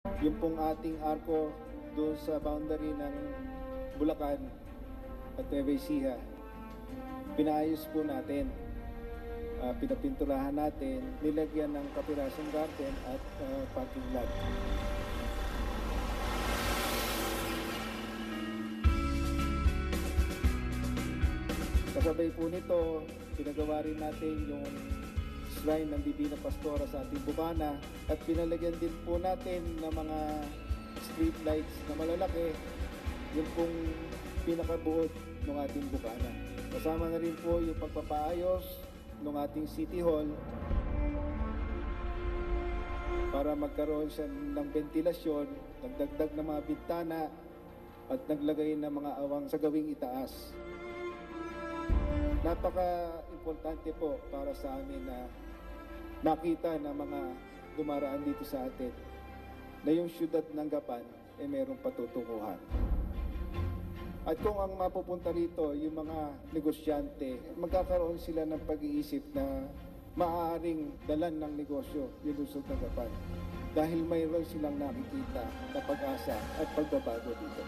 Yung pong ating arko doon sa boundary ng Bulacan at Nueva Ecija, pinaayos po natin. Pinapinturahan natin, nilagyan ng kapirasong garden at parking lot. Kasabay po nito, pinagawa rin natin yung shrine ng Divina Pastora sa ating bukana at pinalagyan din po natin ng mga street lights na malalaki, yung pong pinakabuod ng ating bukana. Kasama na rin po yung pagpapaayos ng ating City Hall para magkaroon siya ng ventilasyon, nagdagdag ng mga bintana at naglagay ng mga awang sa gawing itaas. Napaka-importante po para sa amin na makita ng mga dumaraan dito sa atin na yung syudad ng Gapan ay mayroong patutunguhan. At kung ang mapupunta rito, yung mga negosyante, magkakaroon sila ng pag-iisip na maaaring dalan ng negosyo yung lungsod ng Gapan dahil mayroon silang nakikita na pag-asa at pagbabago dito.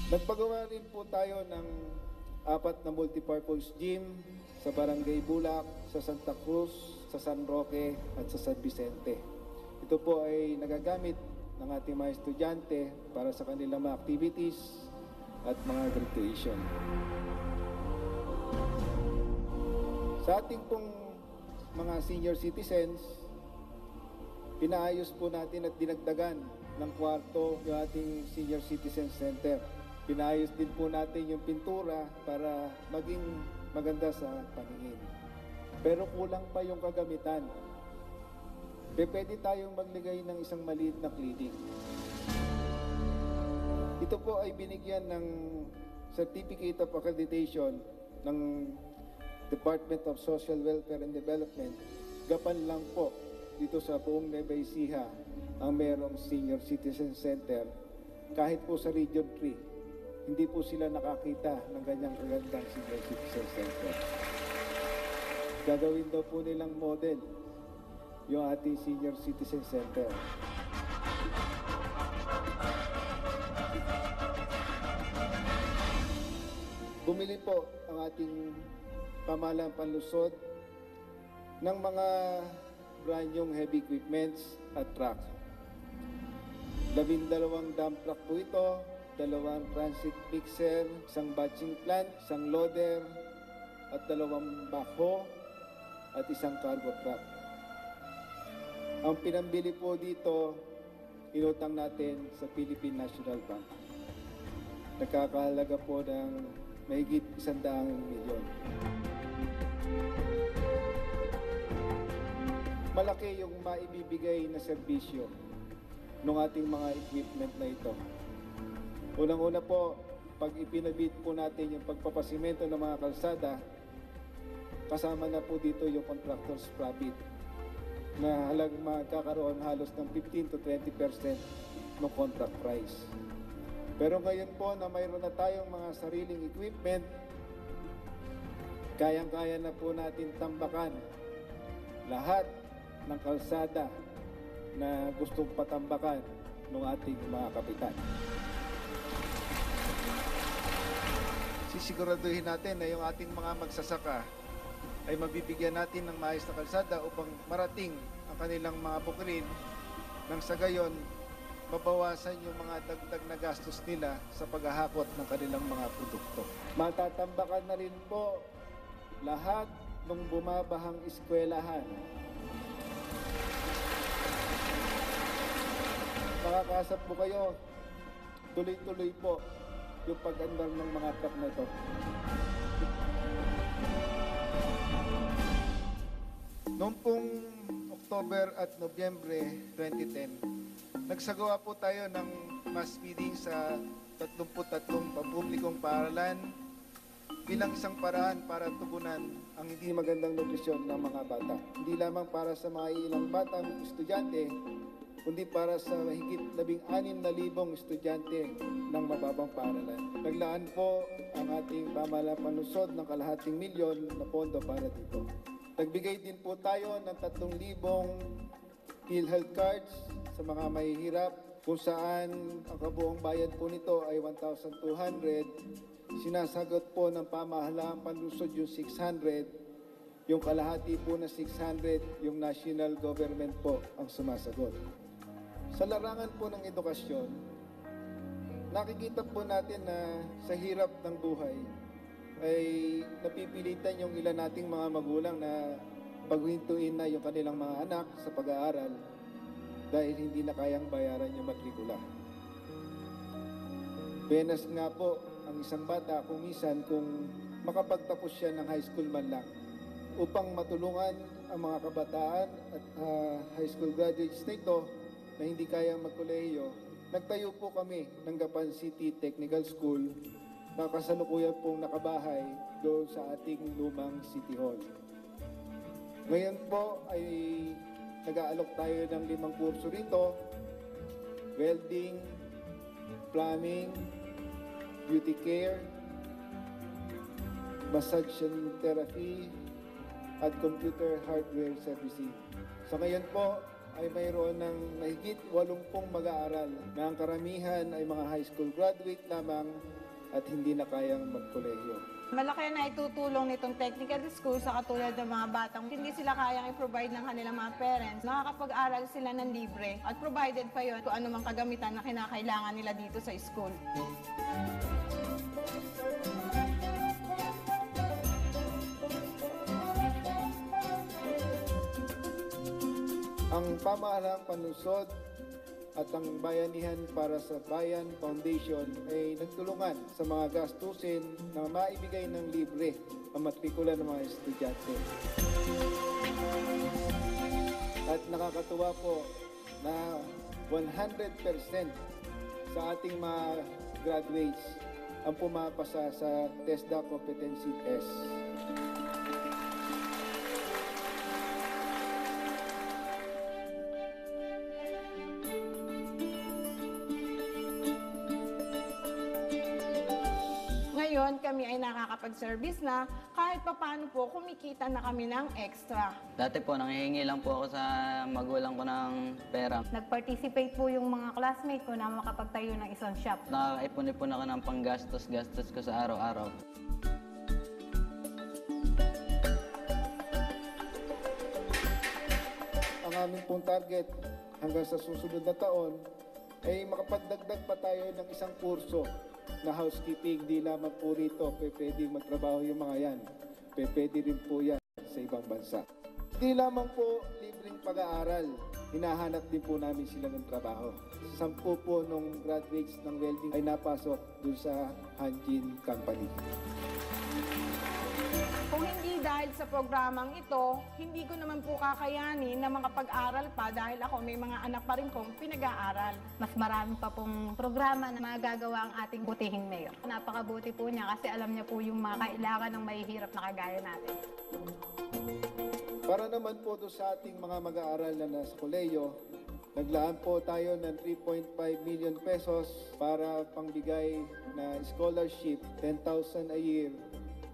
Nagpagawa rin po tayo ng 4 na multipurpose gym sa Barangay Bulak, sa Santa Cruz, sa San Roque at sa San Vicente. Ito po ay nagagamit ng ating mga estudyante para sa kanilang mga activities at mga graduation. Sa ating pong mga senior citizens, pinaayos po natin at dinagdagan ng kwarto yung ating senior citizen center. Pinayos din po natin yung pintura para maging maganda sa paningin. Pero kulang pa yung kagamitan. Pwede tayong maglagay ng isang maliit na clinic. Ito po ay binigyan ng Certificate of Accreditation ng Department of Social Welfare and Development. Gapan lang po dito sa buong Nueva Ecija ang merong Senior Citizen Center. Kahit po sa Region 3, hindi po sila nakakita ng ganyang kagandang Senior Citizen Center. Gagawin daw po nilang model yung ating Senior Citizen Center. Bumili po ang ating pamahalaan panlusod ng mga brand yung heavy equipments at truck. 12 dump truck po ito, 2 transit mixer, 1 batching plant, 1 loader, at 2 backhoe, at 1 cargo truck. Ang pinambili po dito, inutang natin sa Philippine National Bank. Nagkakahalaga po ng mahigit 100 milyon. Malaki yung maibibigay na serbisyo ng ating mga equipment na ito. Unang-una po, pag ipinabit po natin yung pagpapasimento ng mga kalsada, kasama na po dito yung contractor's profit na magkakaroon halos ng 15 to 20% ng contract price. Pero ngayon po na mayroon na tayong mga sariling equipment, kayang-kaya na po natin tambakan lahat ng kalsada na gustong patambakan ng ating mga kapitan. Sisiguraduhin natin na yung ating mga magsasaka ay mabibigyan natin ng maayos na kalsada upang marating ang kanilang mga bukirin nang sa gayon mabawasan yung mga dagdag na gastos nila sa paghahakot ng kanilang mga produkto. Matatambakan na rin po lahat ng bumabahang eskwelahan. Makakasap po kayo, tuloy-tuloy po yung pag-andar ng mga truck na ito. Noong pong October at Nobyembre 2010, nagsagawa po tayo ng mass feeding sa 33 pampublikong paaralan bilang isang paraan para tugunan ang hindi magandang nutrisyon ng mga bata. Hindi lamang para sa mga ilang batang estudyante, kundi para sa mahigit 16,000 estudyante ng mababang paaralan. Naglaan po ang ating pamahalang panlungsod ng kalahating milyon na pondo para dito. Nagbigay din po tayo ng 3,000 PhilHealth cards sa mga mahihirap, kung saan ang kabuong bayad po nito ay 1,200. Sinasagot po ng pamahalaang panlungsod yung 600, yung kalahati po na 600, yung national government po ang sumasagot. Sa larangan po ng edukasyon, nakikita po natin na sa hirap ng buhay ay napipilitan yung ilan nating mga magulang na paghintuin na yung kanilang mga anak sa pag-aaral dahil hindi na kayang bayaran yung matrikula. Benas nga po ang isang bata kung minsan kung makapagtapos siya ng high school man lang upang matulungan ang mga kabataan at high school graduates na ito na hindi kayang magkolehiyo. Nagtayo po kami ng Gapan City Technical School na kasalukuyan pong nakabahay doon sa ating lumang City Hall. Ngayon po ay nag-aalok tayo ng 5 kurso rito: welding, plumbing, beauty care, massage and therapy, at computer hardware servicing. Sa ngayon po ay mayroon ng mahigit 80 mag-aaral na ang karamihan ay mga high school graduate lamang at hindi na kayang magkolehiyo. Malaki na itutulong nitong technical school sa katulad ng mga batang hindi sila kayang i-provide ng kanilang mga parents. Nakakapag-aral sila ng libre at provided pa yun kung anumang kagamitan na kinakailangan nila dito sa school. Ang pamahalaang panlungsod at ang Bayanihan para sa Bayan Foundation ay nagtulungan sa mga gastusin na maibigay ng libre ang matrikula ng mga estudyante. At nakakatuwa po na 100% sa ating mga graduates ang pumapasa sa TESDA Competency Test. Ngayon, kami ay nakakapag-service na kahit papaano po kumikita na kami ng extra. Dati po, nanghihingi lang po ako sa magulang ko ng pera. Nag-participate po yung mga classmate ko na makapagtayo ng isang shop. Nakakaipon-ipon ako ng panggastos-gastos ko sa araw-araw. Ang aming pong target hanggang sa susunod na taon ay makapagdagdag pa tayo ng isang kurso na housekeeping. Di lamang po rito pwedeng magtrabaho yung mga yan. Pwede rin po yan sa ibang bansa. Di lamang po libreng pag-aaral, hinahanap din po namin sila ng trabaho. 10 po nung graduates ng welding ay napasok dun sa Hanjin Company. Kung hindi dahil sa programang ito, hindi ko naman po kakayanin na makapag-aral pa dahil ako may mga anak pa rin pong pinag-aaral. Mas marami pa pong programa na magagawa ang ating butihing mayor. Napakabuti po niya kasi alam niya po yung mga kailangan ng mahihirap na kagaya natin. Para naman po doon sa ating mga mag-aaral na nasa kolehiyo, naglaan po tayo ng 3.5 million pesos para pangbigay na scholarship, 10,000 a year,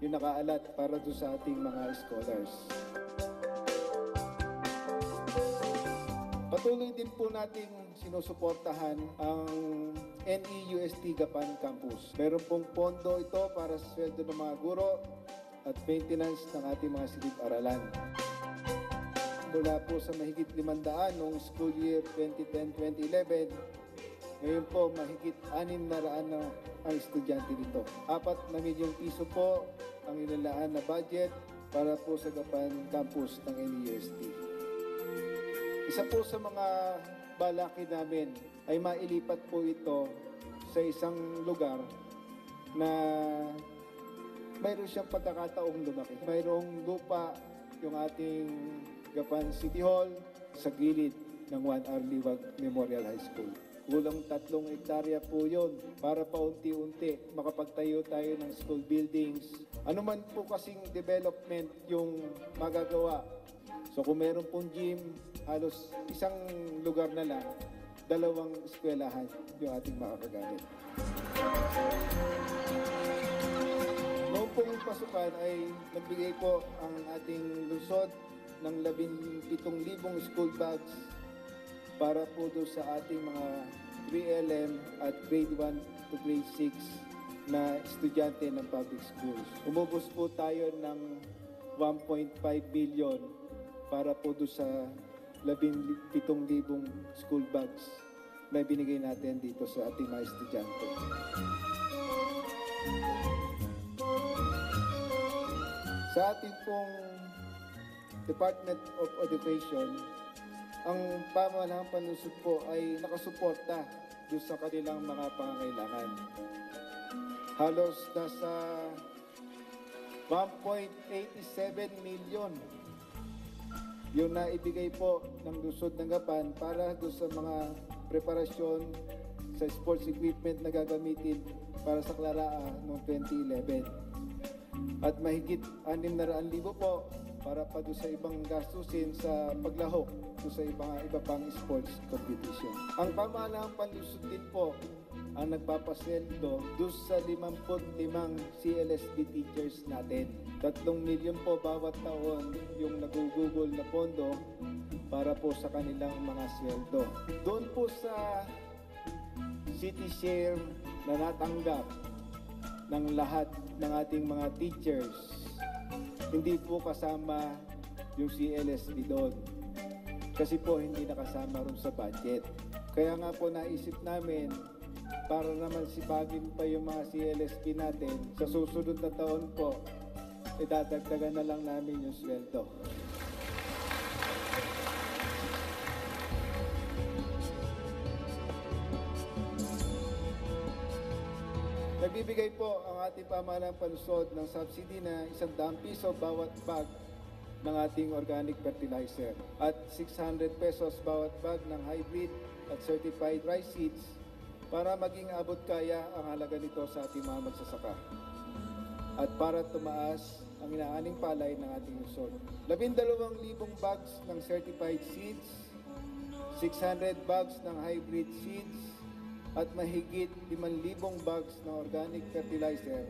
yung nakaalat para doon sa ating mga scholars. Patuloy din po nating sinusuportahan ang NEUST Gapan Campus. Meron pong pondo ito para sa sweldo ng mga guro at maintenance ng ating mga silid-aralan. Mula po sa mahigit 500 noong school year 2010-2011, ngayon po mahigit 600 na ang estudyante dito. 4 na milyong piso po ang inilaan na budget para po sa Gapan Campus ng NEUST. Isa po sa mga balaki namin ay mailipat po ito sa isang lugar na mayroon siyang pagkakataong lumaki. Mayroong lupa yung ating Gapan City Hall sa gilid ng 1R Liwag Memorial High School. Kulang 3 hektarya po yun para paunti-unti makapagtayo tayo ng school buildings. Ano man po kasing development yung magagawa. So kung meron pong gym, halos isang lugar na lang, 2 eskwelahan yung ating makakagamit. Noong pong pasukan ay nagbigay po ang ating lungsod ng 17,000 school bags para po doon sa ating mga 3LM at grade 1 to grade 6 na estudyante ng public schools. Umubos po tayo ng 1.5 billion para po doon sa 17,000 school bags na binigay natin dito sa ating mga estudyante. Sa ating pong Department of Education, ang pamamalahang panlungsod po ay nakasuporta doon sa kanilang mga pangangailangan. Halos nasa 1.87 million yung naibigay po ng lungsod ng Gapan para doon sa mga preparasyon sa sports equipment na gagamitin para sa Clarаа noong 2011. At mahigit 600,000 po para pa doon sa ibang gastusin sa paglahok doon sa iba pang sports competition. Ang pamahalahang panlusod din po ang nagpapasweldo doon sa 55 CLSB teachers natin. 3 milyon po bawat taon yung nagugugol na pondo para po sa kanilang mga sweldo. Doon po sa city share na natanggap ng lahat ng ating mga teachers, hindi po kasama yung CLSB doon. Kasi po hindi nakasama rin sa budget. Kaya nga po naisip namin, para naman sipagin pa yung mga CLSB natin, sa susunod na taon po, idadagdagan na lang namin yung sweldo. Nagbibigay po ang ating pamahalang palusod ng subsidy na 100 piso bawat bag ng ating organic fertilizer at 600 pesos bawat bag ng hybrid at certified rice seeds para maging abot kaya ang halaga nito sa ating mga magsasaka at para tumaas ang inaaning palay ng ating lungsod. 12,000 bags ng certified seeds, 600 bags ng hybrid seeds, at mahigit 5,000 bags ng organic fertilizer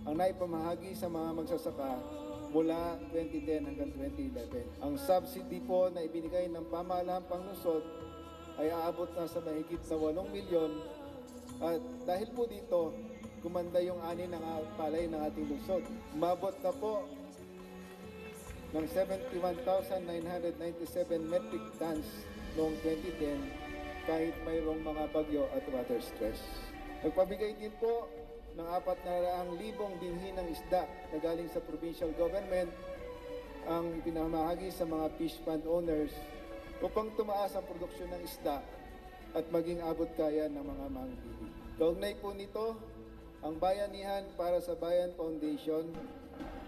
ang naipamahagi sa mga magsasaka mula 2010 hanggang 2011. Ang subsidy po na ibinigay ng pamahalahang panglungsod ay aabot na sa mahigit na 8 milyon at dahil po dito, gumanda yung ani ng palay ng ating lungsod. Umabot na po ng 71,997 metric tons noong 2010 kahit mayroong mga bagyo at water stress. Nagpabigay din po ng 400,000 binhi ng isda na galing sa provincial government ang pinamahagi sa mga fish pond owners upang tumaas ang produksyon ng isda at maging abot kaya ng mga mangbili. Kaugnay po nito, ang Bayanihan para sa Bayan Foundation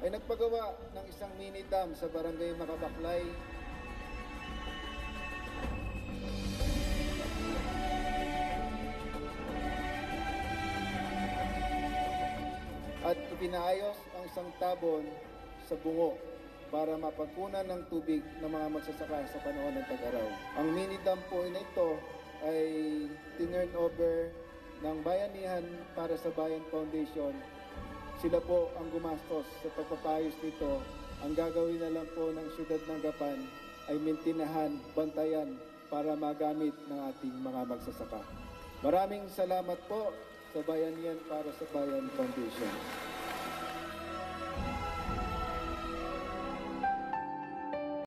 ay nagpagawa ng isang mini dam sa Barangay Makabaklay at ipinaayos ang isang tabon sa bungo para mapagkunan ng tubig ng mga magsasaka sa panahon ng tag-araw. Ang mini dam po na ito ay tinurn over ng Bayanihan para sa Bayan Foundation. Sila po ang gumastos sa pagpapayos nito. Ang gagawin na lang po ng siyudad ng Gapan ay mintinahan, bantayan para magamit ng ating mga magsasaka. Maraming salamat po sa Bayanihan para sa Bayan Foundation.